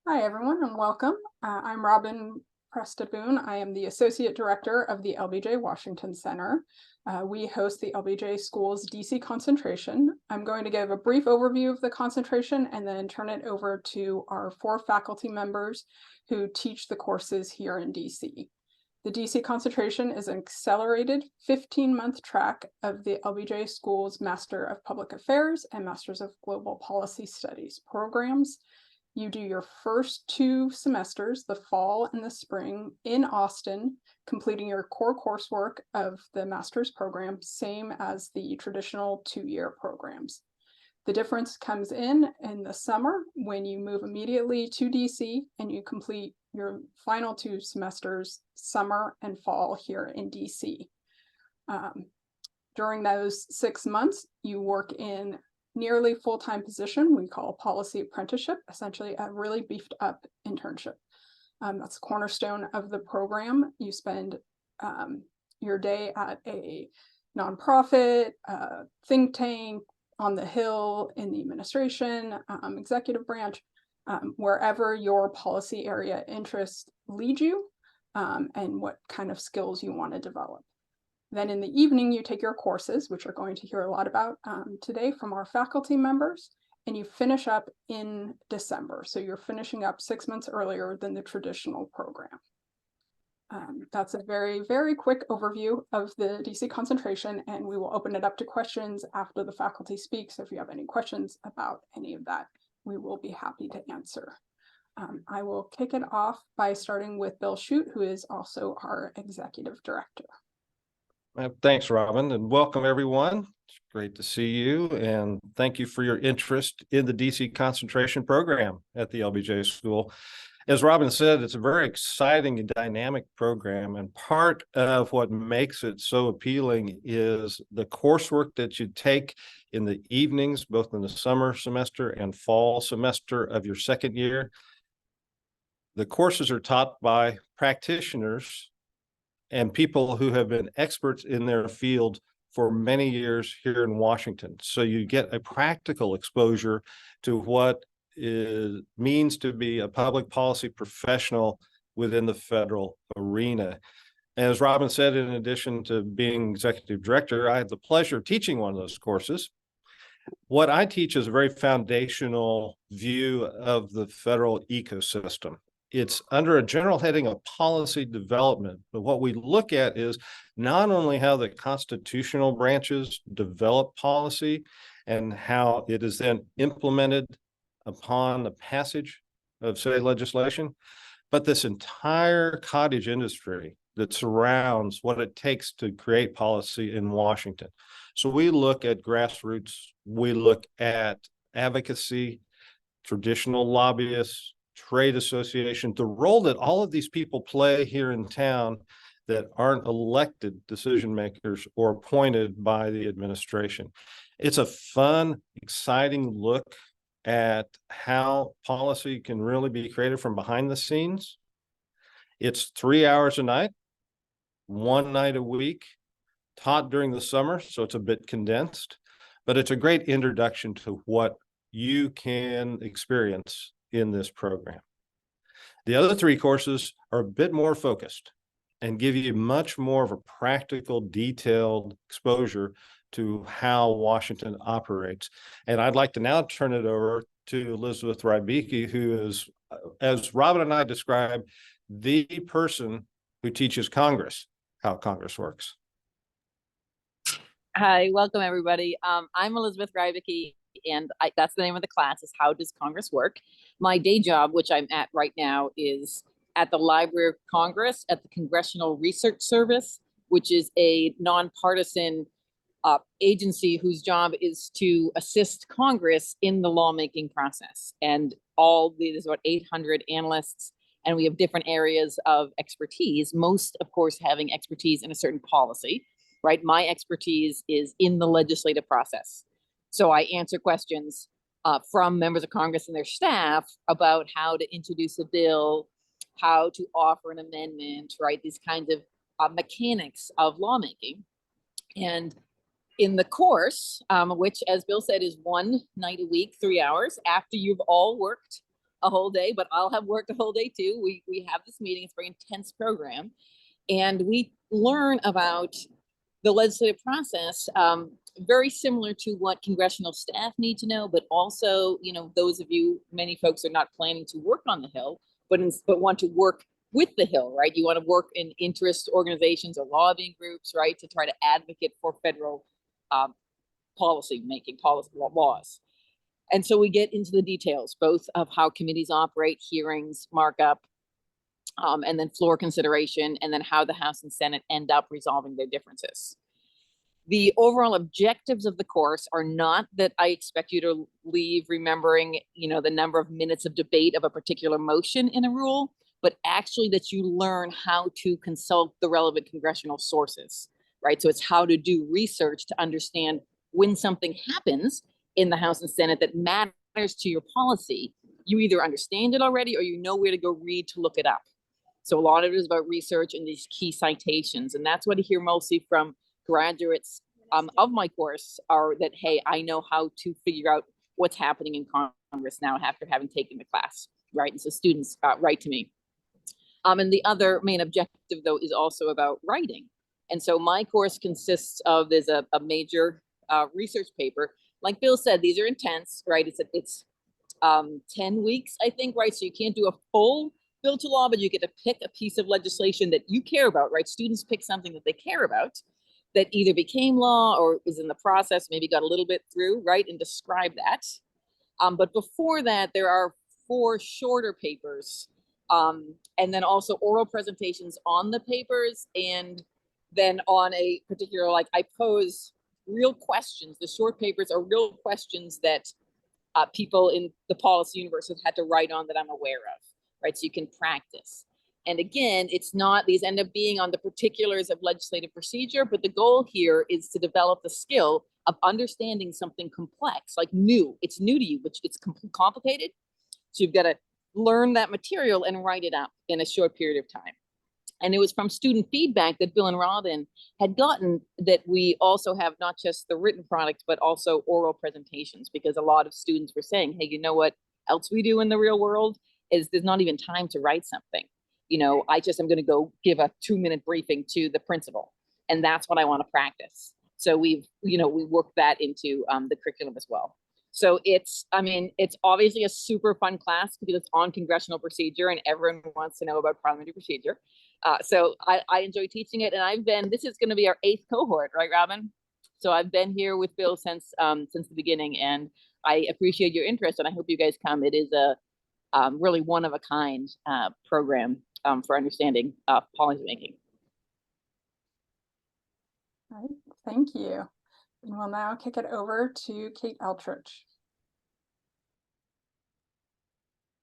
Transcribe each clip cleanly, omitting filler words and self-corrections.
Hi, everyone, and welcome. I'm Robin Prestaboon. I am the Associate Director of the LBJ Washington Center. We host the LBJ School's DC Concentration. I'm going to give a brief overview of the concentration and then turn it over to our 4 faculty members who teach the courses here in DC. The DC Concentration is an accelerated 15-month track of the LBJ School's Master of Public Affairs and Masters of Global Policy Studies programs. You do your first 2 semesters, the fall and the spring, in Austin, completing your core coursework of the master's program, same as the traditional 2-year programs. The difference comes in the summer when you move immediately to DC and you complete your final 2 semesters, summer and fall, here in DC. During those 6 months, you work in nearly full-time position we call Policy Apprenticeship, essentially a really beefed up internship. That's the cornerstone of the program. You spend your day at a nonprofit, think tank, on the Hill, in the administration, executive branch, wherever your policy area interests lead you, and what kind of skills you want to develop. Then in the evening, you take your courses, which we're going to hear a lot about today from our faculty members, and you finish up in December. So you're finishing up 6 months earlier than the traditional program. That's a very, very quick overview of the DC concentration, and we will open it up to questions after the faculty speaks. If you have any questions about any of that, we will be happy to answer. I will kick it off by starting with Bill Shute, who is also our executive director. Thanks, Robin, and welcome everyone. It's great to see you, and thank you for your interest in the DC concentration program at the LBJ School. As Robin said, it's a very exciting and dynamic program, and part of what makes it so appealing is the coursework that you take in the evenings, both in the summer semester and fall semester of your second year. The courses are taught by practitioners and people who have been experts in their field for many years here in Washington. So you get a practical exposure to what it means to be a public policy professional within the federal arena. As Robin said, in addition to being executive director, I had the pleasure of teaching one of those courses. What I teach is a very foundational view of the federal ecosystem. It's under a general heading of policy development, but what we look at is not only how the constitutional branches develop policy and how it is then implemented upon the passage of state legislation, but this entire cottage industry that surrounds what it takes to create policy in Washington. So we look at grassroots, we look at advocacy, traditional lobbyists, trade association, the role that all of these people play here in town that aren't elected decision makers or appointed by the administration. It's a fun, exciting look at how policy can really be created from behind the scenes. It's 3 hours a night, 1 night a week, taught during the summer, so it's a bit condensed, but it's a great introduction to what you can experience in this program. The other 3 courses are a bit more focused and give you much more of a practical, detailed exposure to how Washington operates. And I'd like to now turn it over to Elizabeth Rybicki, who is, as Robin and I describe, the person who teaches Congress how Congress works. Hi, welcome everybody. I'm Elizabeth Rybicki, and that's the name of the class, is How Does Congress Work? My day job, which I'm at right now, is at the Library of Congress at the Congressional Research Service, which is a nonpartisan agency whose job is to assist Congress in the lawmaking process. And there's about 800 analysts, and we have different areas of expertise, most, of course, having expertise in a certain policy, right? My expertise is in the legislative process. So I answer questions from members of Congress and their staff about how to introduce a bill, how to offer an amendment, right? These kinds of mechanics of lawmaking. And in the course, which, as Bill said, is 1 night a week, 3 hours, after you've all worked a whole day, but I'll have worked a whole day too. We have this meeting, it's a very intense program, and we learn about the legislative process, very similar to what congressional staff need to know, but also, you know, those of you, many folks are not planning to work on the Hill, but want to work with the Hill, right? You want to work in interest organizations or lobbying groups, right, to try to advocate for federal policy laws. And so we get into the details, both of how committees operate, hearings, markup, and then floor consideration, and then how the House and Senate end up resolving their differences. The overall objectives of the course are not that I expect you to leave remembering, you know, the number of minutes of debate of a particular motion in a rule, but actually that you learn how to consult the relevant congressional sources, right? So it's how to do research to understand when something happens in the House and Senate that matters to your policy, you either understand it already or you know where to go read to look it up. So a lot of it is about research and these key citations. And that's what I hear mostly from graduates of my course are that, hey, I know how to figure out what's happening in Congress now after having taken the class, right? And so students write to me. And the other main objective, though, is also about writing. And so my course consists of, there's a major research paper. Like Bill said, these are intense, right? It's 10 weeks, I think, right? So you can't do a full bill to law, but you get to pick a piece of legislation that you care about, right? Students pick something that they care about that either became law or is in the process, maybe got a little bit through, right? And describe that. But before that, there are 4 shorter papers, and then also oral presentations on the papers. And then on a particular, like I pose real questions. The short papers are real questions that people in the policy universe have had to write on that I'm aware of, right? So you can practice. And again, it's not, these end up being on the particulars of legislative procedure, but the goal here is to develop the skill of understanding something complex, like new. It's new to you, which it's complicated. So you've got to learn that material and write it up in a short period of time. And it was from student feedback that Bill and Robin had gotten that we also have not just the written product, but also oral presentations, because a lot of students were saying, hey, you know what else we do in the real world is there's not even time to write something. You know, I'm going to go give a 2-minute briefing to the principal, and that's what I want to practice. So we worked that into the curriculum as well. So it's obviously a super fun class because it's on congressional procedure and everyone wants to know about parliamentary procedure. So I enjoy teaching it, and this is going to be our 8th cohort, right, Robin? So I've been here with Bill since the beginning, and I appreciate your interest, and I hope you guys come. It is a really one of a kind program for understanding policy making. All right, thank you. And we'll now kick it over to Kate Eltrich.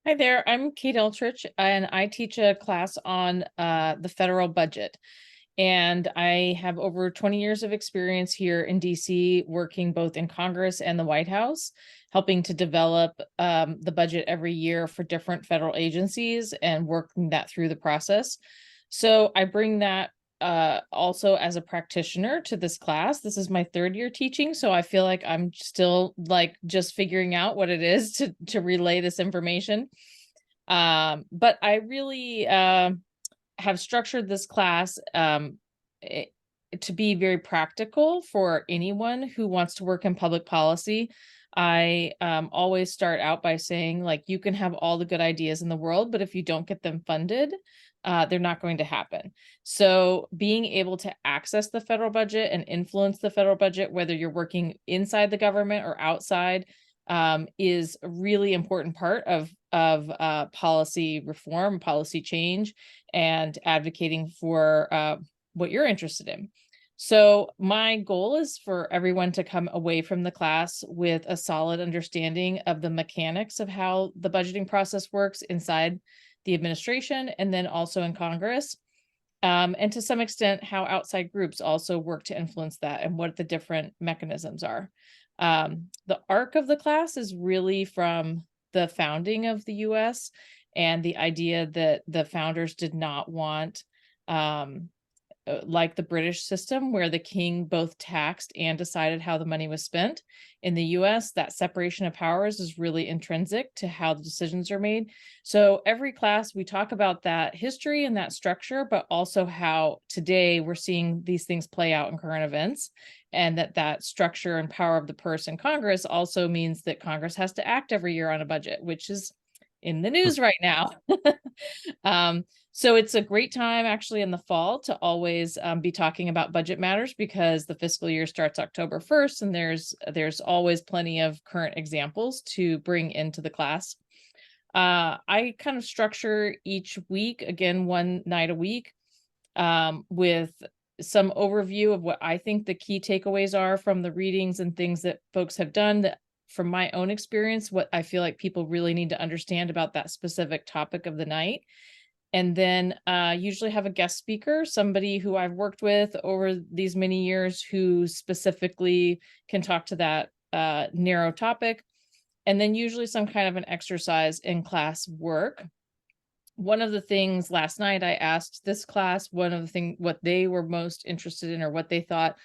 Hi there, I'm Kate Eltrich, and I teach a class on the federal budget. And I have over 20 years of experience here in DC, working both in Congress and the White House, helping to develop the budget every year for different federal agencies and working that through the process. So I bring that also as a practitioner to this class. This is my 3rd year teaching, so I feel like I'm still just figuring out what it is to relay this information. But I really have structured this class to be very practical for anyone who wants to work in public policy. I always start out by saying, you can have all the good ideas in the world, but if you don't get them funded, they're not going to happen. So being able to access the federal budget and influence the federal budget, whether you're working inside the government or outside, is a really important part of policy reform, policy change, and advocating for what you're interested in. So my goal is for everyone to come away from the class with a solid understanding of the mechanics of how the budgeting process works inside the administration and then also in Congress, and to some extent how outside groups also work to influence that and what the different mechanisms are. The arc of the class is really from the founding of the US and the idea that the founders did not want like the British system where the king both taxed and decided how the money was spent. In the US, that separation of powers is really intrinsic to how the decisions are made. So every class we talk about that history and that structure, but also how today we're seeing these things play out in current events, and that structure and power of the purse in Congress also means that Congress has to act every year on a budget, which is in the news right now. So it's a great time actually in the fall to always be talking about budget matters, because the fiscal year starts October 1st, and there's always plenty of current examples to bring into the class. I kind of structure each week, again, one night a week, with some overview of what I think the key takeaways are from the readings and things that folks have done, that from my own experience, what I feel like people really need to understand about that specific topic of the night. And then usually have a guest speaker, somebody who I've worked with over these many years who specifically can talk to that narrow topic. And then usually some kind of an exercise in class work. One of the things last night I asked this class, one of the things what they were most interested in, or what they thought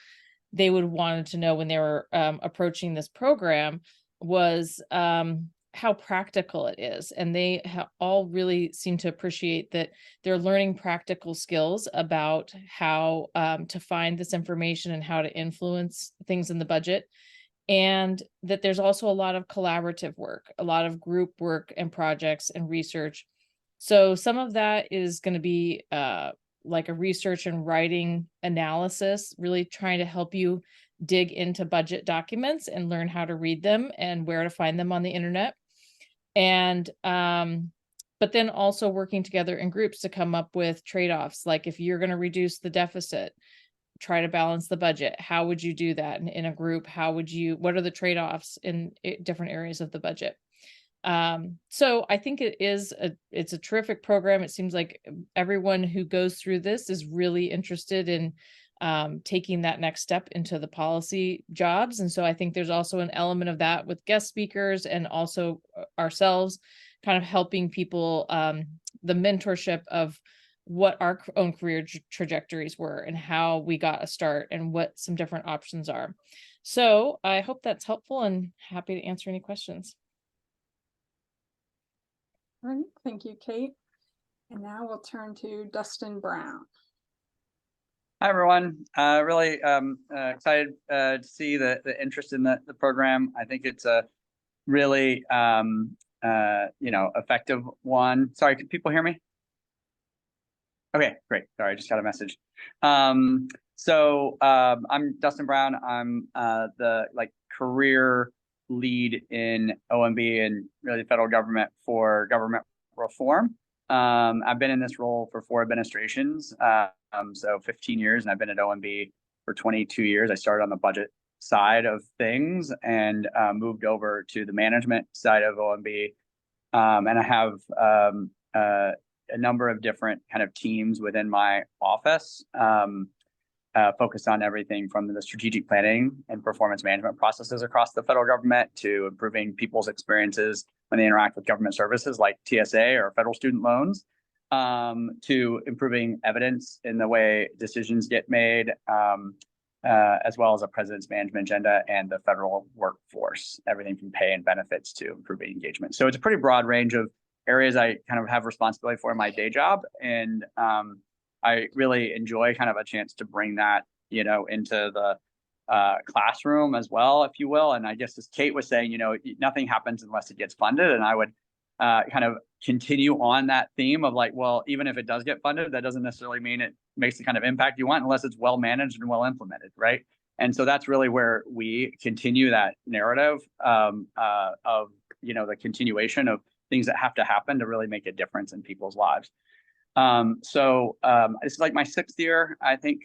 they would wanted to know when they were approaching this program, was how practical it is. And they all really seem to appreciate that they're learning practical skills about how to find this information and how to influence things in the budget. And that there's also a lot of collaborative work, a lot of group work and projects and research. So some of that is going to be like a research and writing analysis, really trying to help you dig into budget documents and learn how to read them and where to find them on the internet. And but then also working together in groups to come up with trade-offs. Like if you're going to reduce the deficit, try to balance the budget, how would you do that in a group? What are the trade-offs in different areas of the budget? So I think it's a terrific program. It seems like everyone who goes through this is really interested in taking that next step into the policy jobs. And so I think there's also an element of that with guest speakers and also ourselves kind of helping people, the mentorship of what our own career trajectories were and how we got a start and what some different options are. So I hope that's helpful, and happy to answer any questions. All right, thank you, Kate. And now we'll turn to Dustin Brown. Hi, everyone. Really excited to see the interest in the program. I think it's a really, effective one. Sorry, can people hear me? Okay, great. Sorry, I just got a message. I'm Dustin Brown. I'm the career lead in OMB and really the federal government for government reform. I've been in this role for 4 administrations, so 15 years, and I've been at OMB for 22 years. I started on the budget side of things and moved over to the management side of OMB. And I have a number of different kind of teams within my office, focused on everything from the strategic planning and performance management processes across the federal government to improving people's experiences when they interact with government services like TSA or federal student loans, to improving evidence in the way decisions get made, as well as a president's management agenda and the federal workforce, everything from pay and benefits to improving engagement. So it's a pretty broad range of areas I kind of have responsibility for in my day job. And I really enjoy kind of a chance to bring that, into the classroom as well, if you will. And I guess as Kate was saying, nothing happens unless it gets funded. And I would kind of continue on that theme of well, even if it does get funded, that doesn't necessarily mean it makes the kind of impact you want unless it's well managed and well implemented, right? And so that's really where we continue that narrative of the continuation of things that have to happen to really make a difference in people's lives. This is my 6th year, I think,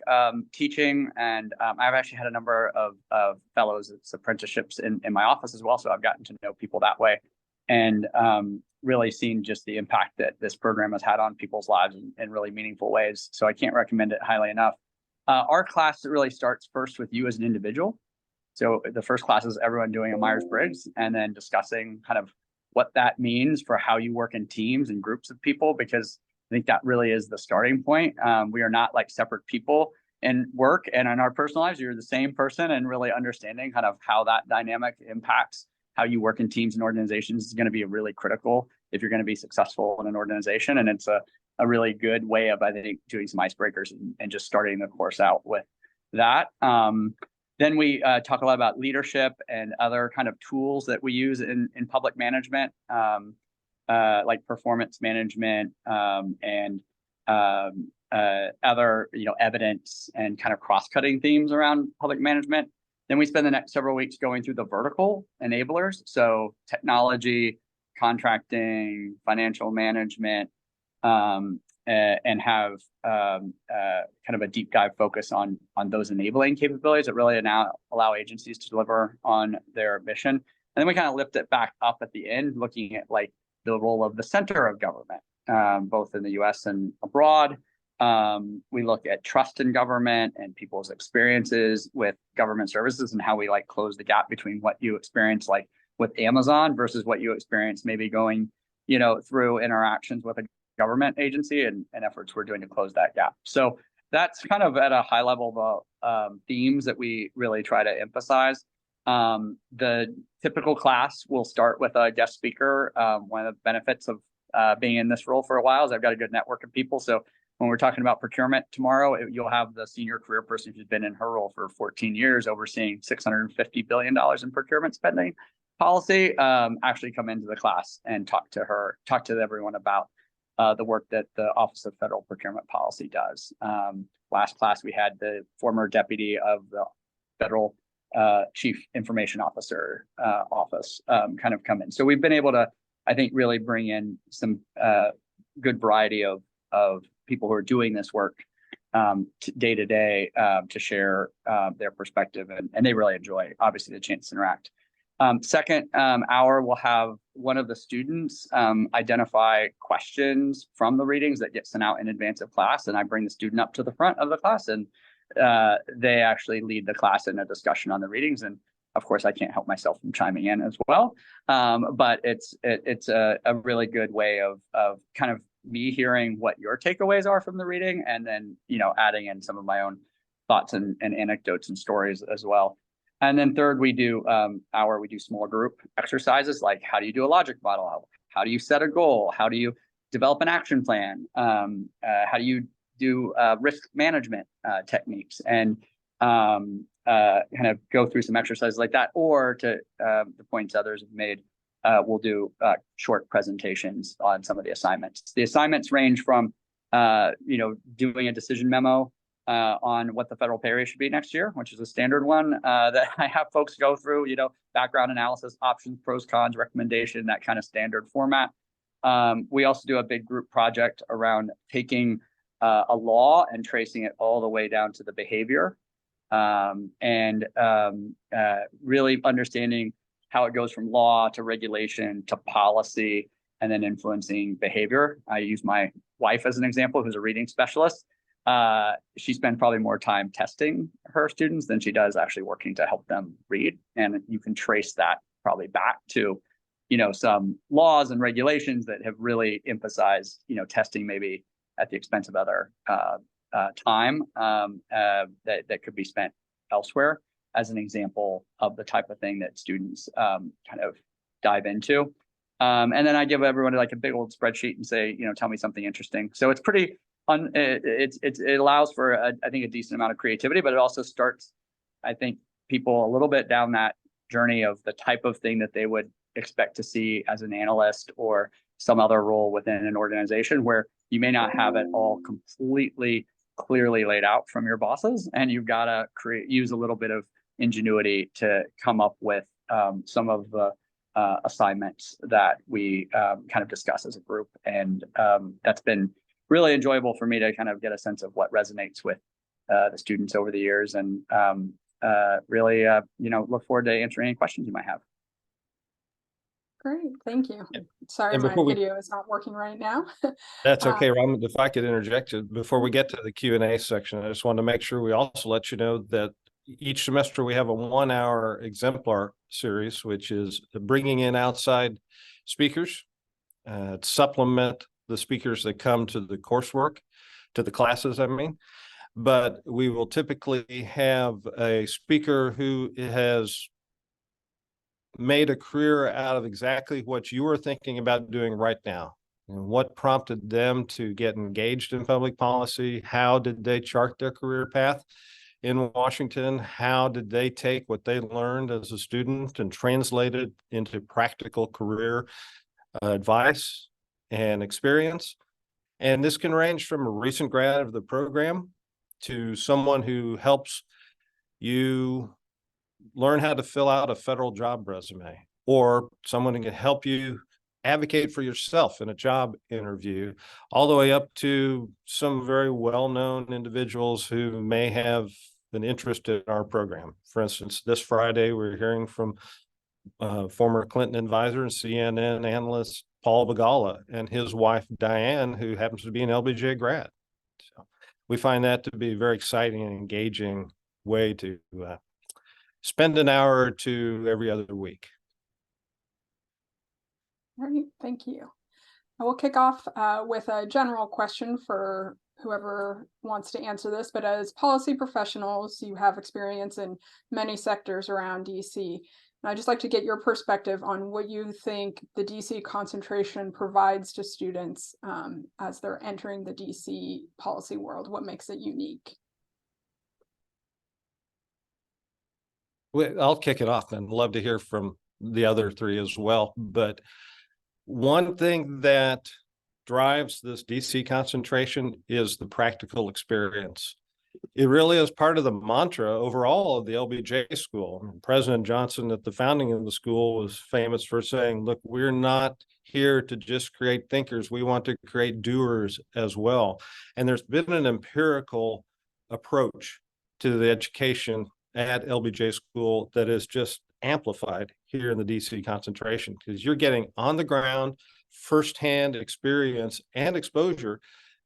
teaching, and I've actually had a number of fellows, it's apprenticeships in my office as well. So I've gotten to know people that way, and really seen just the impact that this program has had on people's lives in really meaningful ways. So I can't recommend it highly enough. Our class really starts first with you as an individual. So the first class is everyone doing a Myers-Briggs and then discussing kind of what that means for how you work in teams and groups of people, because I think that really is the starting point. We are not like separate people in work and in our personal lives. You're the same person, and really understanding kind of how that dynamic impacts how you work in teams and organizations is going to be really critical if you're going to be successful in an organization. And it's a really good way of, I think, doing some icebreakers and just starting the course out with that. Then we talk a lot about leadership and other kind of tools that we use in public management, like performance management and other, evidence and kind of cross-cutting themes around public management. Then we spend the next several weeks going through the vertical enablers. So technology, contracting, financial management, and have kind of a deep dive focus on those enabling capabilities that really now allow agencies to deliver on their mission. And then we kind of lift it back up at the end, looking at like the role of the center of government, both in the US and abroad. We look at trust in government and people's experiences with government services and how we like close the gap between what you experience like with Amazon versus what you experience maybe going, through interactions with a government agency and efforts we're doing to close that gap. So that's kind of at a high level of themes that we really try to emphasize. The typical class will start with a guest speaker. One of the benefits of being in this role for a while is I've got a good network of people. So when we're talking about procurement tomorrow, you'll have the senior career person who's been in her role for 14 years, overseeing $650 billion in procurement spending policy, actually come into the class and talk to everyone about the work that the Office of Federal Procurement Policy does. Last class, we had the former deputy of the Federal Chief Information Officer office kind of come in. So we've been able to, I think, really bring in some good variety of people who are doing this work day to day to share their perspective, and they really enjoy, obviously, the chance to interact. Second hour, we'll have one of the students identify questions from the readings that get sent out in advance of class, and I bring the student up to the front of the class, and they actually lead the class in a discussion on the readings. And of course, I can't help myself from chiming in as well. But it's a really good way of kind of me hearing what your takeaways are from the reading, and then adding in some of my own thoughts and anecdotes and stories as well. And then third, we do small group exercises, like how do you do a logic model? How do you set a goal? How do you develop an action plan? How do you do risk management techniques? And kind of go through some exercises like that. Or to the points others have made, we'll do short presentations on some of the assignments. The assignments range from doing a decision memo on what the federal pay rate should be next year, which is a standard one that I have folks go through, background analysis, options, pros, cons, recommendation, that kind of standard format. We also do a big group project around taking a law and tracing it all the way down to the behavior, and really understanding how it goes from law to regulation to policy and then influencing behavior. I use my wife as an example, who's a reading specialist. She spends probably more time testing her students than she does actually working to help them read. And you can trace that probably back to, some laws and regulations that have really emphasized, testing maybe at the expense of other time that could be spent elsewhere, as an example of the type of thing that students kind of dive into. And then I give everyone like a big old spreadsheet and say, tell me something interesting. So it's pretty it allows for I think a decent amount of creativity, but it also starts, I think, people a little bit down that journey of the type of thing that they would expect to see as an analyst or some other role within an organization, where you may not have it all completely clearly laid out from your bosses, and you've got to use a little bit of ingenuity to come up with some of the assignments that we kind of discuss as a group. And that's been really enjoyable for me to kind of get a sense of what resonates with the students over the years, and really, look forward to answering any questions you might have. Great, thank you. Sorry, And my before we- video is not working right now. That's okay, Robin. If I could interject before we get to the Q&A section, I just want to make sure we also let you know that each semester we have a 1-hour exemplar series, which is bringing in outside speakers to supplement the speakers that come to the coursework, to the classes, I mean. But we will typically have a speaker who has made a career out of exactly what you are thinking about doing right now. And what prompted them to get engaged in public policy? How did they chart their career path in Washington? How did they take what they learned as a student and translate it into practical career advice and experience? And this can range from a recent grad of the program to someone who helps you learn how to fill out a federal job resume, or someone who can help you advocate for yourself in a job interview, all the way up to some very well-known individuals who may have an interest in our program. For instance, this Friday, we're hearing from former Clinton advisor and CNN analyst Paul Begala and his wife, Diane, who happens to be an LBJ grad. So we find that to be a very exciting and engaging way to spend an hour or two every other week. All right, thank you. I will kick off with a general question for whoever wants to answer this, but as policy professionals, you have experience in many sectors around DC. And I'd just like to get your perspective on what you think the DC concentration provides to students as they're entering the DC policy world. What makes it unique? I'll kick it off and love to hear from the other three as well. But one thing that drives this DC concentration is the practical experience. It really is part of the mantra overall of the LBJ School. President Johnson, at the founding of the school, was famous for saying, look, we're not here to just create thinkers. We want to create doers as well. And there's been an empirical approach to the education at LBJ School that is just amplified here in the DC concentration, because you're getting on the ground, firsthand experience and exposure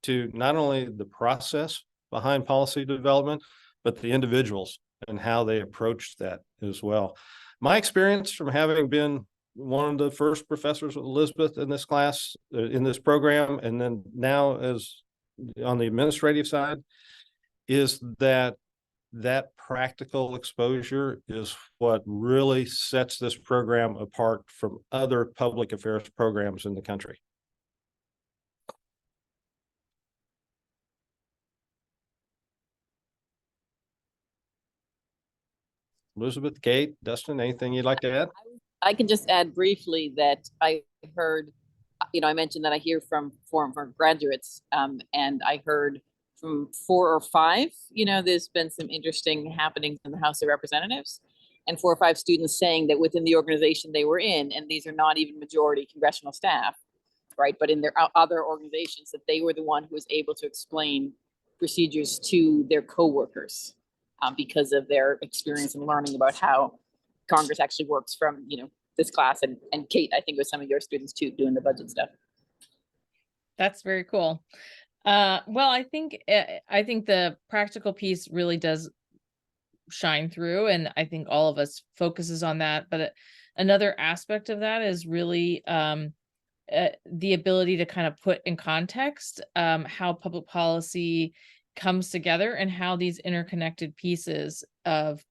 to not only the process behind policy development, but the individuals and how they approach that as well. My experience from having been one of the first professors with Elizabeth in this class, in this program, and then now as on the administrative side, is that practical exposure is what really sets this program apart from other public affairs programs in the country. Elizabeth, Kate, Dustin, anything you'd like to add? I can just add briefly that I heard, I mentioned that I hear from former graduates, and I heard from 4 or 5, there's been some interesting happenings in the House of Representatives, and 4 or 5 students saying that within the organization they were in, and these are not even majority congressional staff, right, but in their other organizations, that they were the one who was able to explain procedures to their coworkers because of their experience and learning about how Congress actually works from, this class. And Kate, I think it was some of your students too, doing the budget stuff. That's very cool. Well, I think the practical piece really does shine through, and I think all of us focuses on that. But another aspect of that is really the ability to kind of put in context how public policy comes together and how these interconnected pieces of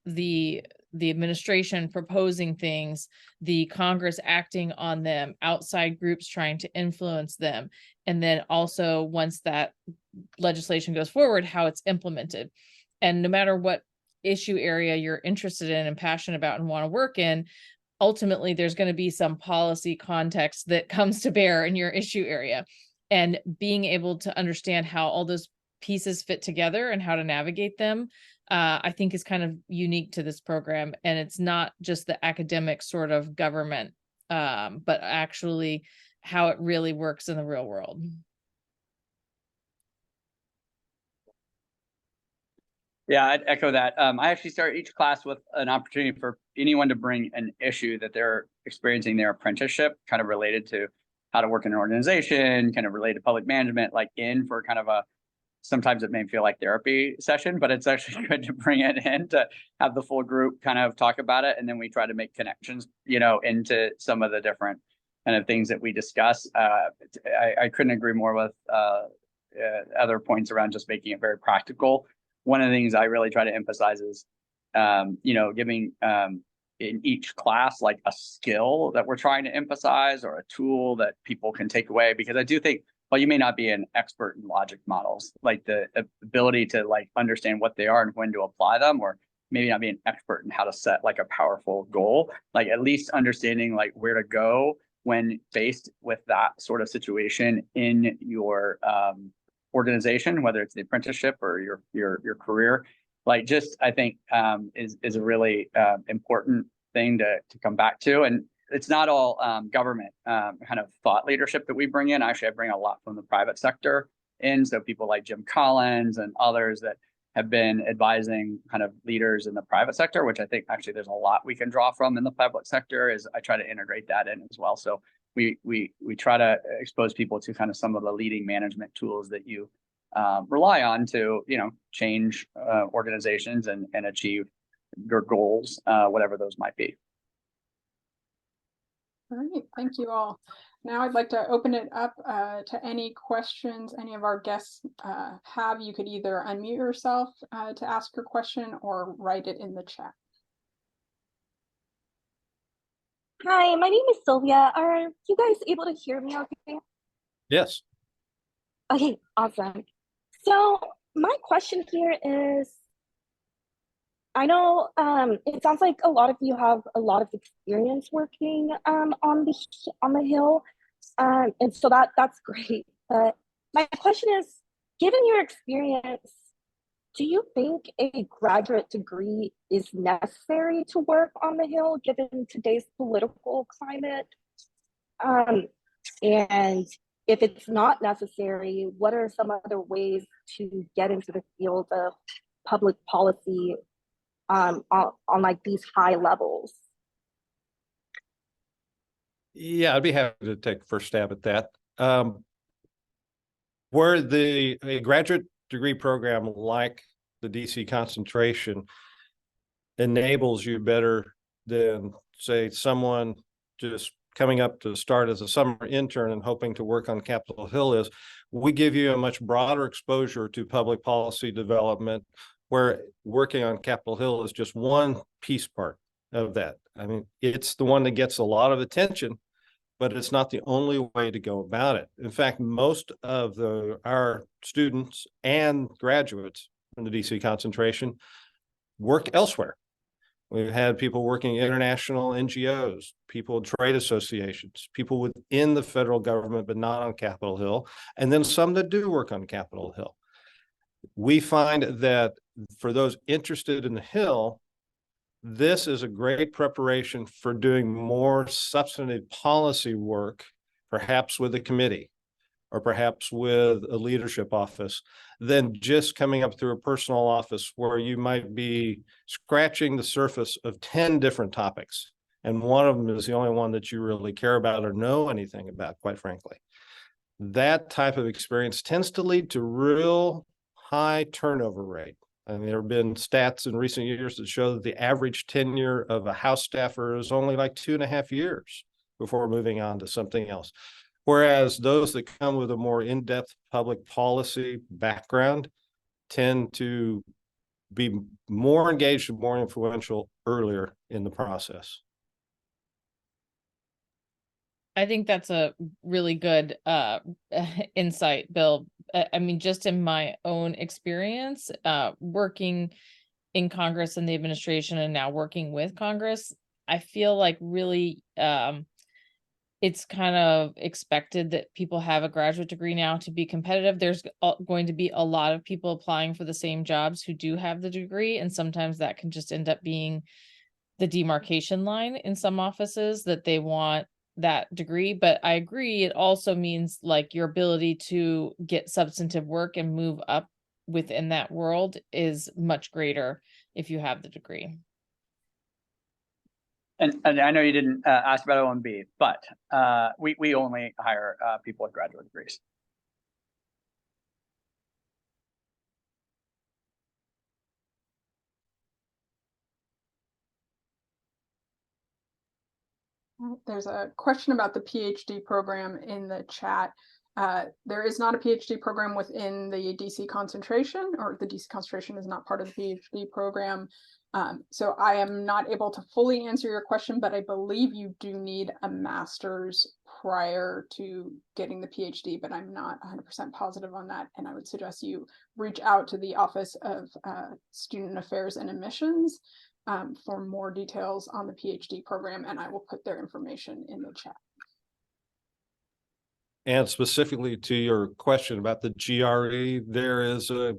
the administration proposing things, the Congress acting on them, outside groups trying to influence them, and then also once that legislation goes forward, how it's implemented. And no matter what issue area you're interested in and passionate about and want to work in, ultimately there's going to be some policy context that comes to bear in your issue area. And being able to understand how all those pieces fit together and how to navigate them, I think is kind of unique to this program. And it's not just the academic sort of government, but actually how it really works in the real world. Yeah, I'd echo that. I actually start each class with an opportunity for anyone to bring an issue that they're experiencing their apprenticeship, kind of related to how to work in an organization, kind of related to public management, like in for kind of a, sometimes it may feel like therapy session, but it's actually good to bring it in to have the full group kind of talk about it. And then we try to make connections, into some of the different kind of things that we discuss. I couldn't agree more with other points around just making it very practical. One of the things I really try to emphasize is, giving in each class like a skill that we're trying to emphasize or a tool that people can take away, because I do think, well, you may not be an expert in logic models, like the ability to like understand what they are and when to apply them, or maybe not be an expert in how to set like a powerful goal, like at least understanding like where to go when faced with that sort of situation in your organization, whether it's the apprenticeship or your career. Like just, I think is a really important thing to come back to. And it's not all government kind of thought leadership that we bring in. Actually, I bring a lot from the private sector in. So people like Jim Collins and others that have been advising kind of leaders in the private sector, which I think actually there's a lot we can draw from in the public sector, is I try to integrate that in as well. So we try to expose people to kind of some of the leading management tools that you rely on to, change organizations and achieve your goals, whatever those might be. All right, thank you all. Now I'd like to open it up to any questions any of our guests have. You could either unmute yourself to ask your question or write it in the chat. Hi, my name is Sylvia. Are you guys able to hear me okay? Yes. Okay, awesome. So my question here is, I know it sounds like a lot of you have a lot of experience working on the Hill, and so that's great. But my question is, given your experience, do you think a graduate degree is necessary to work on the Hill given today's political climate? And if it's not necessary, what are some other ways to get into the field of public policy on like these high levels? Yeah, I'd be happy to take the first stab at that. Where a graduate degree program like the DC Concentration enables you better than, say, someone just coming up to start as a summer intern and hoping to work on Capitol Hill, is we give you a much broader exposure to public policy development, where working on Capitol Hill is just one piece part of that. I mean, it's the one that gets a lot of attention, but it's not the only way to go about it. In fact, most of our students and graduates from the DC Concentration work elsewhere. We've had people working in international NGOs, people in trade associations, people within the federal government, but not on Capitol Hill, and then some that do work on Capitol Hill. We find that for those interested in the Hill, this is a great preparation for doing more substantive policy work, perhaps with a committee or perhaps with a leadership office, than just coming up through a personal office where you might be scratching the surface of 10 different topics. And one of them is the only one that you really care about or know anything about, quite frankly. That type of experience tends to lead to real high turnover rate. I mean, there have been stats in recent years that show that the average tenure of a House staffer is only like 2.5 years before moving on to something else. Whereas those that come with a more in-depth public policy background tend to be more engaged and more influential earlier in the process. I think that's a really good insight, Bill. I mean, just in my own experience, working in Congress and the administration and now working with Congress, I feel like really it's kind of expected that people have a graduate degree now to be competitive. There's going to be a lot of people applying for the same jobs who do have the degree, and sometimes that can just end up being the demarcation line in some offices that they want that degree. But I agree, it also means like your ability to get substantive work and move up within that world is much greater if you have the degree. And I know you didn't ask about OMB, but we only hire people with graduate degrees. There's a question about the PhD program in the chat. There is not a PhD program within the DC concentration, or the DC concentration is not part of the PhD program. So I am not able to fully answer your question, but I believe you do need a master's prior to getting the PhD, but I'm not 100% positive on that. And I would suggest you reach out to the Office of Student Affairs and Admissions for more details on the PhD program, and I will put their information in the chat. And specifically to your question about the GRE, there is a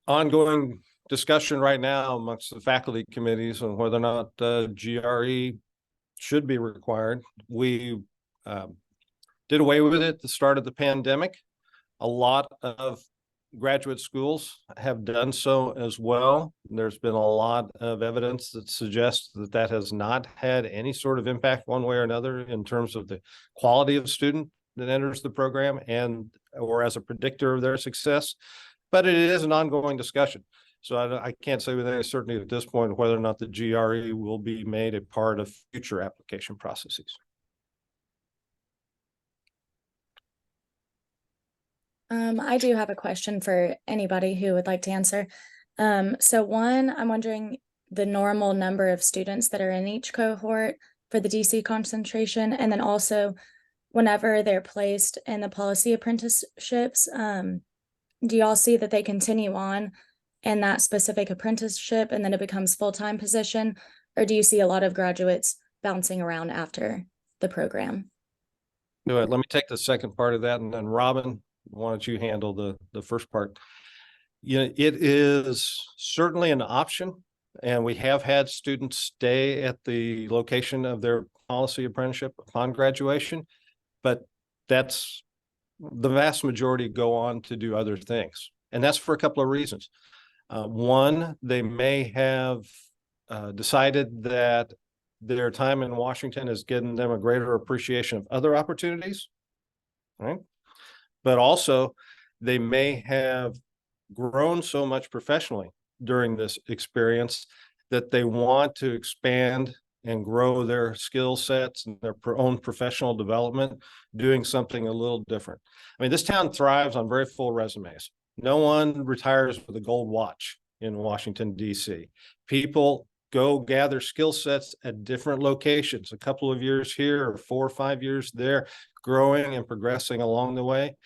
ongoing discussion right now amongst the faculty committees on whether or not GRE should be required. We did away with it at the start of the pandemic. A lot of graduate schools have done so as well. There's been a lot of evidence that suggests that that has not had any sort of impact one way or another in terms of the quality of student that enters the program and or as a predictor of their success. But it is an ongoing discussion. So I can't say with any certainty at this point whether or not the GRE will be made a part of future application processes. I do have a question for anybody who would like to answer. So one, I'm wondering the normal number of students that are in each cohort for the DC concentration, and then also whenever they're placed in the policy apprenticeships, do y'all see that they continue on in that specific apprenticeship and then it becomes full-time position, or do you see a lot of graduates bouncing around after the program? Let me take the second part of that, and then Robin, why don't you handle the first part? You know, it is certainly an option, and we have had students stay at the location of their policy apprenticeship upon graduation, but that's the vast majority go on to do other things. And that's for a couple of reasons. One, they may have decided that their time in Washington has given them a greater appreciation of other opportunities, right? But also they may have grown so much professionally during this experience that they want to expand and grow their skill sets and their own professional development, doing something a little different. I mean, this town thrives on very full resumes. No one retires with a gold watch in Washington, DC. People go gather skill sets at different locations, a couple of years here or 4 or 5 years there, growing and progressing along the way.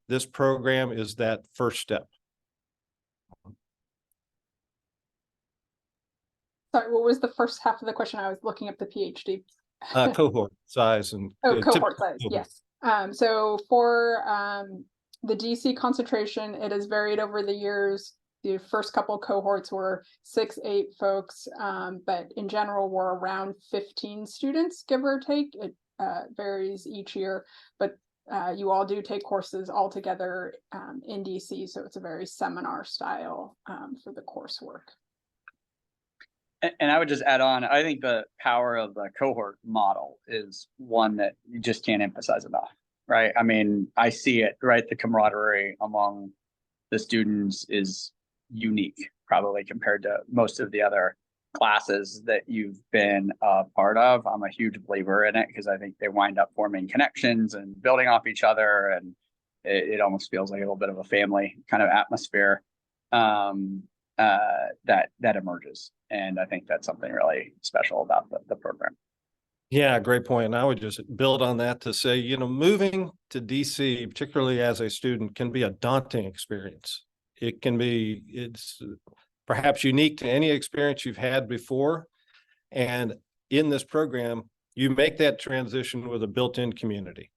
This program is that first step. Sorry, what was the first half of the question? I was looking up the PhD. Cohort size and cohort size, yes. So for the DC concentration, it has varied over the years. The first couple cohorts were 6, 8 folks, but in general, we're around 15 students, give or take. It varies each year, but you all do take courses all together in DC, so it's a very seminar style for the coursework. And I would just add on, I think the power of the cohort model is one that you just can't emphasize enough, right? I mean, I see it, right? The camaraderie among the students is unique, probably compared to most of the other classes that you've been a part of. I'm a huge believer in it because I think they wind up forming connections and building off each other, and it almost feels like a little bit of a family kind of atmosphere that emerges. And I think that's something really special about the program. Yeah, great point. And I would just build on that to say, you know, moving to DC, particularly as a student, can be a daunting experience. It's perhaps unique to any experience you've had before. And in this program, you make that transition with a built-in community.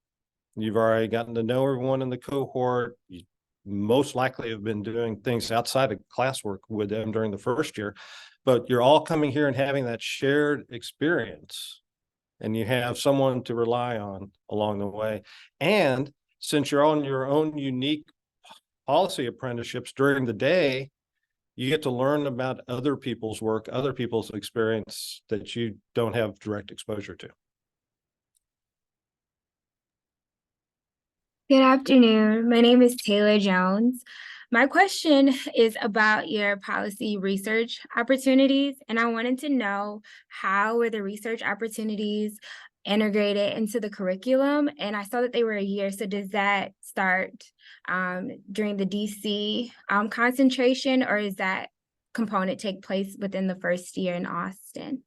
You've already gotten to know everyone in the cohort. You most likely have been doing things outside of classwork with them during the first year, but you're all coming here and having that shared experience, and you have someone to rely on along the way. And since you're on your own unique policy apprenticeships during the day, you get to learn about other people's work, other people's experience that you don't have direct exposure to. Good afternoon. My name is Taylor Jones. My question is about your policy research opportunities, and I wanted to know how were the research opportunities integrated into the curriculum? And I saw that they were a year, so does that start during the DC concentration, or is that component take place within the first year in Austin?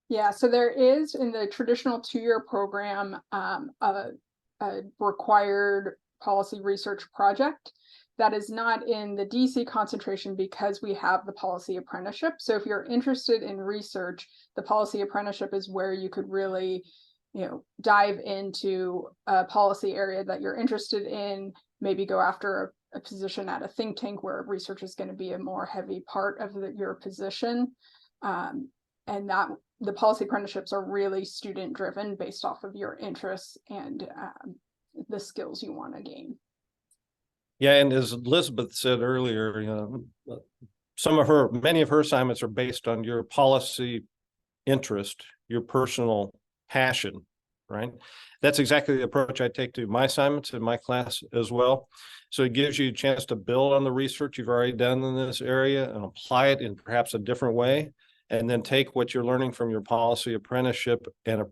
Yeah, so there is in the traditional two-year program a required policy research project that is not in the DC concentration because we have the policy apprenticeship. So if you're interested in research, the policy apprenticeship is where you could really, dive into a policy area that you're interested in, maybe go after a position at a think tank where research is going to be a more heavy part of your position. And that the policy apprenticeships are really student driven based off of your interests and the skills you want to gain. Yeah, and as Elizabeth said earlier, many of her assignments are based on your policy interest, your personal passion, right? That's exactly the approach I take to my assignments in my class as well. So it gives you a chance to build on the research you've already done in this area and apply it in perhaps a different way, and then take what you're learning from your policy apprenticeship and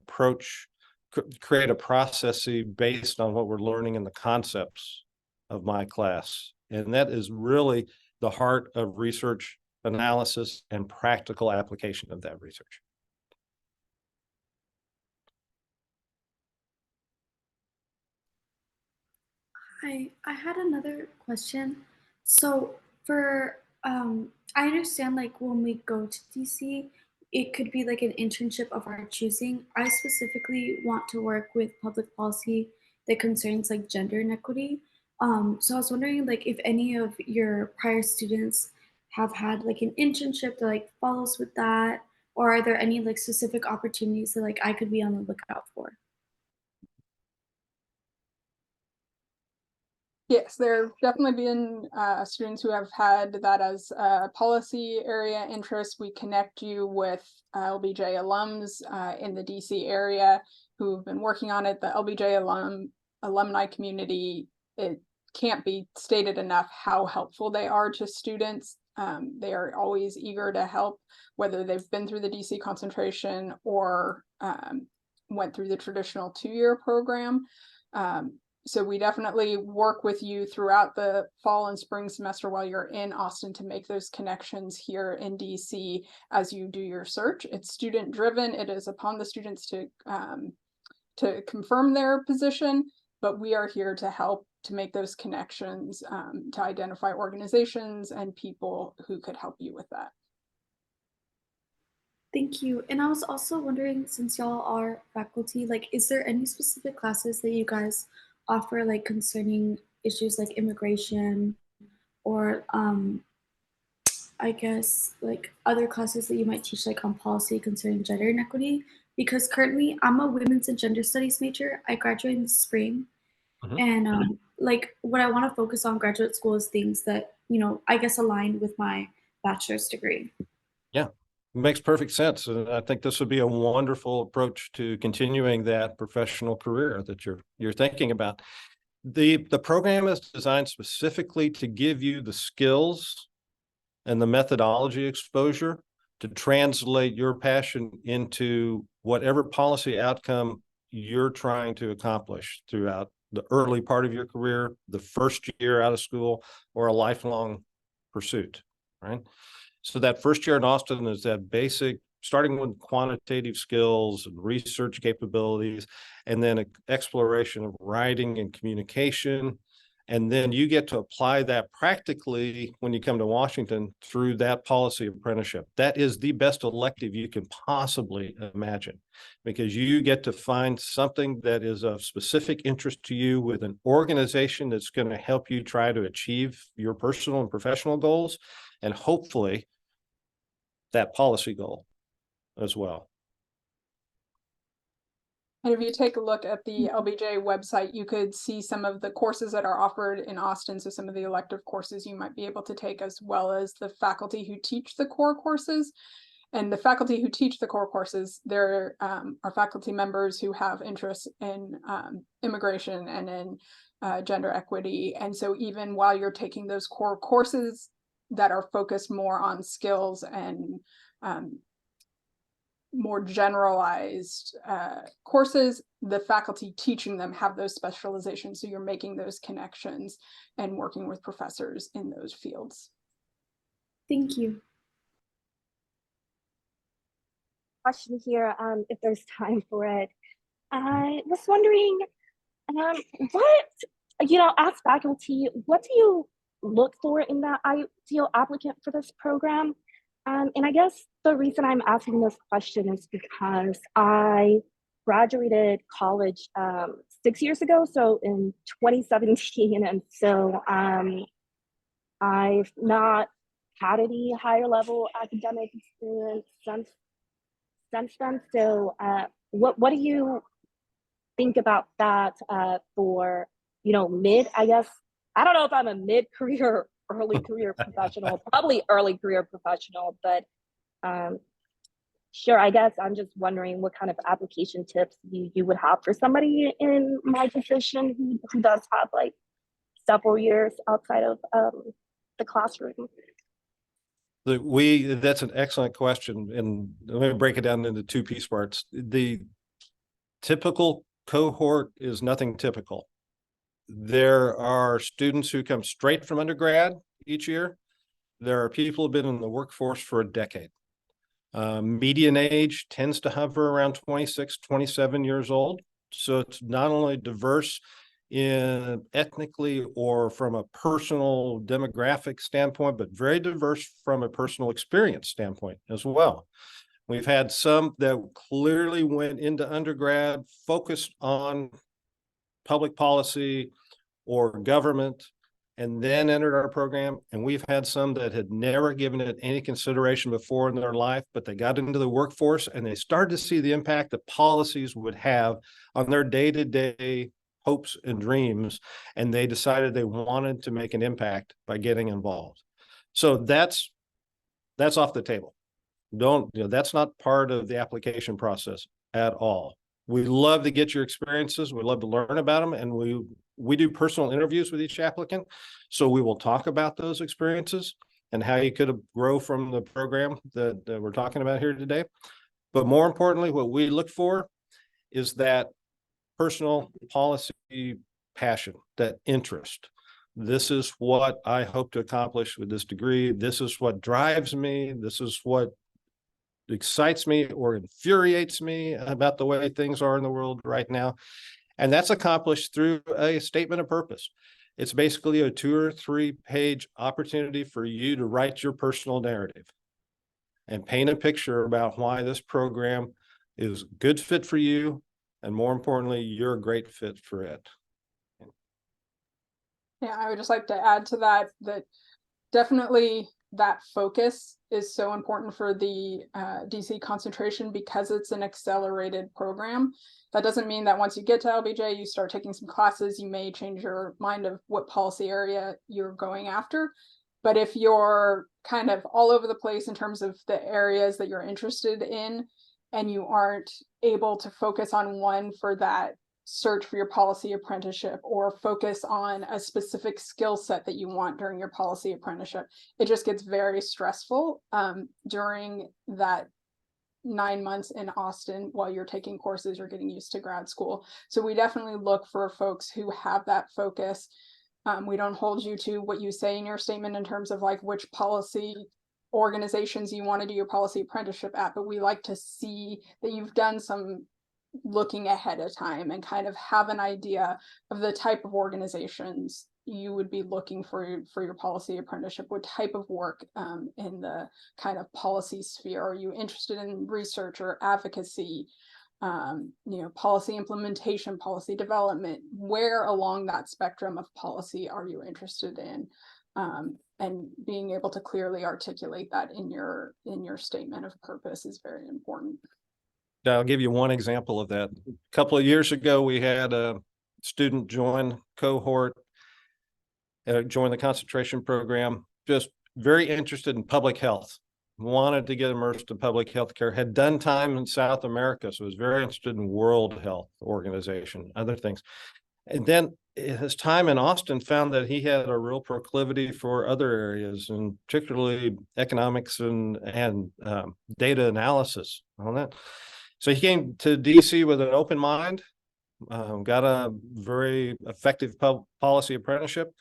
create a process based on what we're learning in the concepts of my class. And that is really the heart of research analysis and practical application of that research. Hi, I had another question. So I understand like when we go to DC, it could be like an internship of our choosing. I specifically want to work with public policy that concerns like gender inequity. So I was wondering like if any of your prior students have had like an internship that like follows with that, or are there any like specific opportunities that like I could be on the lookout for? Yes, there have definitely been students who have had that as a policy area interest. We connect you with LBJ alums in the DC area who've been working on it. The LBJ alumni community, it can't be stated enough how helpful they are to students. They are always eager to help, whether they've been through the DC concentration or went through the traditional two-year program. So we definitely work with you throughout the fall and spring semester while you're in Austin to make those connections here in DC as you do your search. It's student driven. It is upon the students to confirm their position, but we are here to help to make those connections, to identify organizations and people who could help you with that. Thank you. And I was also wondering, since y'all are faculty, like, is there any specific classes that you guys offer like concerning issues like immigration or I guess like other classes that you might teach like on policy concerning gender inequity? Because currently I'm a women's and gender studies major. I graduate in the spring. And like what I want to focus on graduate school is things that, I guess align with my bachelor's degree. Yeah. Makes perfect sense. And I think this would be a wonderful approach to continuing that professional career that you're thinking about. The program is designed specifically to give you the skills and the methodology exposure to translate your passion into whatever policy outcome you're trying to accomplish throughout the early part of your career, the first year out of school, or a lifelong pursuit, right? So that first year in Austin is that basic, starting with quantitative skills and research capabilities, and then exploration of writing and communication. And then you get to apply that practically when you come to Washington through that policy apprenticeship. That is the best elective you can possibly imagine, because you get to find something that is of specific interest to you with an organization that's going to help you try to achieve your personal and professional goals, and hopefully that policy goal as well. And if you take a look at the LBJ website, you could see some of the courses that are offered in Austin. So some of the elective courses you might be able to take, as well as the faculty who teach the core courses. And the faculty who teach the core courses, there are faculty members who have interests in immigration and in gender equity. And so even while you're taking those core courses that are focused more on skills and more generalized courses, the faculty teaching them have those specializations. So you're making those connections and working with professors in those fields. Thank you. Question here, if there's time for it. I was wondering, what, as faculty, what do you look for in that ideal applicant for this program? And I guess the reason I'm asking this question is because I graduated college 6 years ago, so in 2017, and so I've not had any higher level academic experience since then. So what do you think about that for, mid, I guess, I don't know if I'm a mid-career, early career professional, probably early career professional, but sure, I guess I'm just wondering what kind of application tips you would have for somebody in my position who does have like several years outside of the classroom. That's an excellent question, and let me break it down into two piece parts. The typical cohort is nothing typical. There are students who come straight from undergrad each year. There are people who've been in the workforce for a decade. Median age tends to hover around 26, 27 years old. So it's not only diverse in ethnically or from a personal demographic standpoint, but very diverse from a personal experience standpoint as well. We've had some that clearly went into undergrad focused on public policy or government and then entered our program. And we've had some that had never given it any consideration before in their life, but they got into the workforce and they started to see the impact that policies would have on their day-to-day hopes and dreams. And they decided they wanted to make an impact by getting involved. So that's off the table. That's not part of the application process at all. We love to get your experiences. We love to learn about them. And we do personal interviews with each applicant. So we will talk about those experiences and how you could grow from the program that we're talking about here today. But more importantly, what we look for is that personal policy passion, that interest. This is what I hope to accomplish with this degree. This is what drives me. This is what excites me or infuriates me about the way things are in the world right now. And that's accomplished through a statement of purpose. It's basically a 2 or 3 page opportunity for you to write your personal narrative and paint a picture about why this program is a good fit for you. And more importantly, you're a great fit for it. Yeah, I would just like to add to that definitely that focus is so important for the DC concentration because it's an accelerated program. That doesn't mean that once you get to LBJ, you start taking some classes, you may change your mind of what policy area you're going after. But if you're kind of all over the place in terms of the areas that you're interested in, and you aren't able to focus on one for that search for your policy apprenticeship or focus on a specific skill set that you want during your policy apprenticeship, it just gets very stressful during that 9 months in Austin while you're taking courses, you're getting used to grad school. So we definitely look for folks who have that focus. We don't hold you to what you say in your statement in terms of like which policy organizations you want to do your policy apprenticeship at, but we like to see that you've done some looking ahead of time and kind of have an idea of the type of organizations you would be looking for your policy apprenticeship. What type of work in the kind of policy sphere are you interested in? Research or advocacy, policy implementation, policy development? Where along that spectrum of policy are you interested in? And being able to clearly articulate that in your statement of purpose is very important. I'll give you one example of that. A couple of years ago, we had a student join cohort, join the concentration program, just very interested in public health. wanted to get immersed in public health care, had done time in South America, so was very interested in World Health Organization, other things. And then his time in Austin found that he had a real proclivity for other areas, and particularly economics and data analysis on that. So he came to DC with an open mind, got a very effective policy apprenticeship,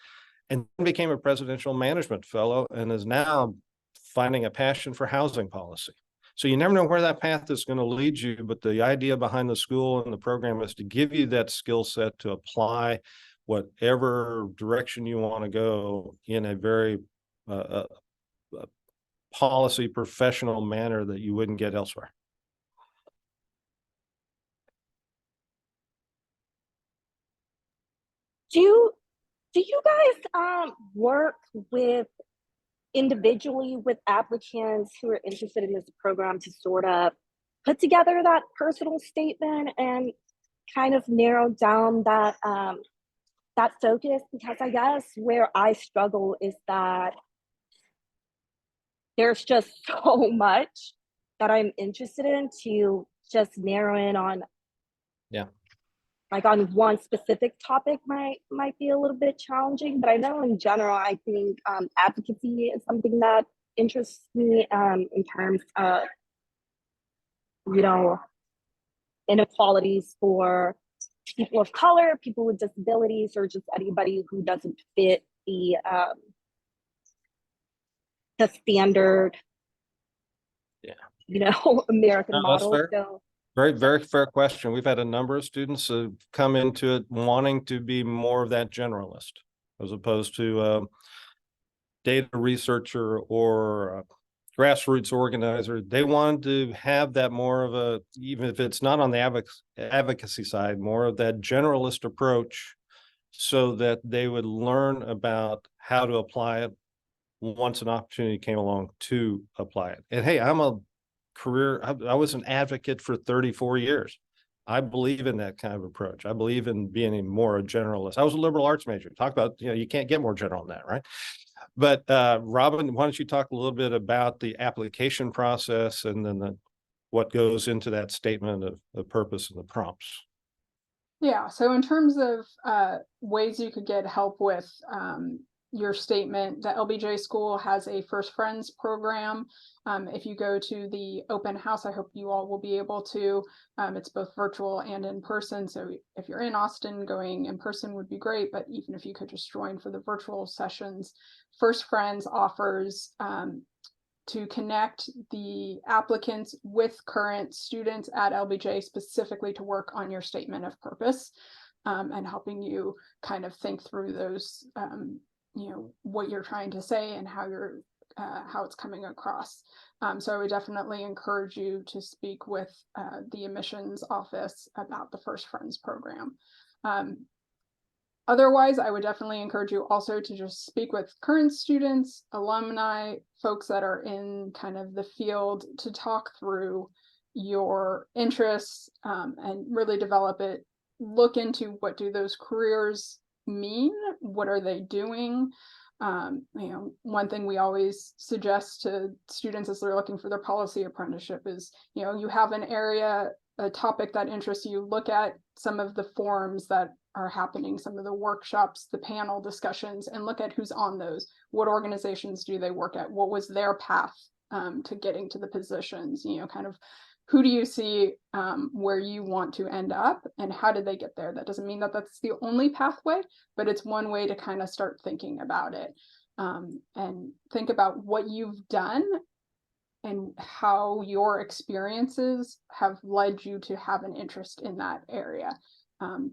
and became a presidential management fellow, and is now finding a passion for housing policy. So you never know where that path is going to lead you, but the idea behind the school and the program is to give you that skill set to apply whatever direction you want to go in a very policy professional manner that you wouldn't get elsewhere. Do you guys work with individually with applicants who are interested in this program to sort of put together that personal statement and kind of narrow down that that focus? Because I guess where I struggle is that there's just so much that I'm interested in to just narrow in on. Yeah. Like on one specific topic might be a little bit challenging, but I know in general, I think advocacy is something that interests me in terms of, you know, inequalities for people of color, people with disabilities, or just anybody who doesn't fit the standard, you know, American model. So, very, very fair question. We've had a number of students who come into it wanting to be more of that generalist, as opposed to data researcher or grassroots organizer. They wanted to have that more of a, even if it's not on the advocacy side, more of that generalist approach, so that they would learn about how to apply it once an opportunity came along to apply it. And hey, I'm a career, I was an advocate for 34 years. I believe in that kind of approach. I believe in being more a generalist. I was a liberal arts major. Talk about, you know, you can't get more general than that, right? But Robin, why don't you talk a little bit about the application process and then what goes into that statement of the purpose and the prompts? Yeah, so in terms of ways you could get help with your statement, the LBJ School has a First Friends program. If you go to the open house, I hope you all will be able to. It's both virtual and in person. So if you're in Austin, going in person would be great. But even if you could just join for the virtual sessions, First Friends offers to connect the applicants with current students at LBJ specifically to work on your statement of purpose, and helping you kind of think through those, you know, what you're trying to say and how you're how it's coming across. So I would definitely encourage you to speak with the admissions office about the First Friends program. Otherwise, I would definitely encourage you also to just speak with current students, alumni, folks that are in kind of the field, to talk through your interests and really develop it. Look into what do those careers mean? What are they doing? You know, one thing we always suggest to students as they're looking for their policy apprenticeship is, you know, you have an area, a topic that interests you, look at some of the forums that are happening, some of the workshops, the panel discussions, and look at who's on those. What organizations do they work at? What was their path to getting to the positions? You know, kind of who do you see where you want to end up, and how did they get there? That doesn't mean that that's the only pathway, but it's one way to kind of start thinking about it, and think about what you've done and how your experiences have led you to have an interest in that area.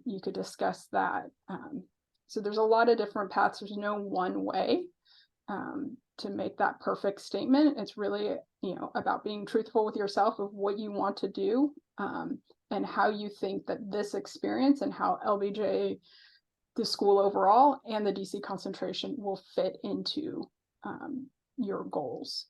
You could discuss that. So there's a lot of different paths. There's no one way to make that perfect statement. It's really, you know, about being truthful with yourself of what you want to do, and how you think that this experience and how LBJ, the school overall, and the DC concentration will fit into your goals.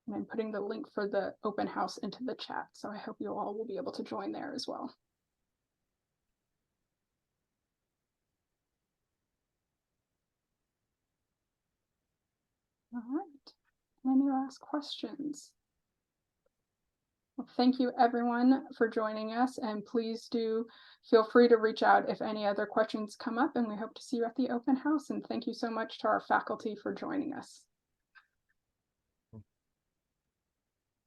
And I'm putting the link for the open house into the chat, so I hope you all will be able to join there as well. All right. Any last questions? Well, thank you everyone for joining us, and please do feel free to reach out if any other questions come up, and we hope to see you at the open house. And thank you so much to our faculty for joining us.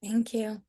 Thank you.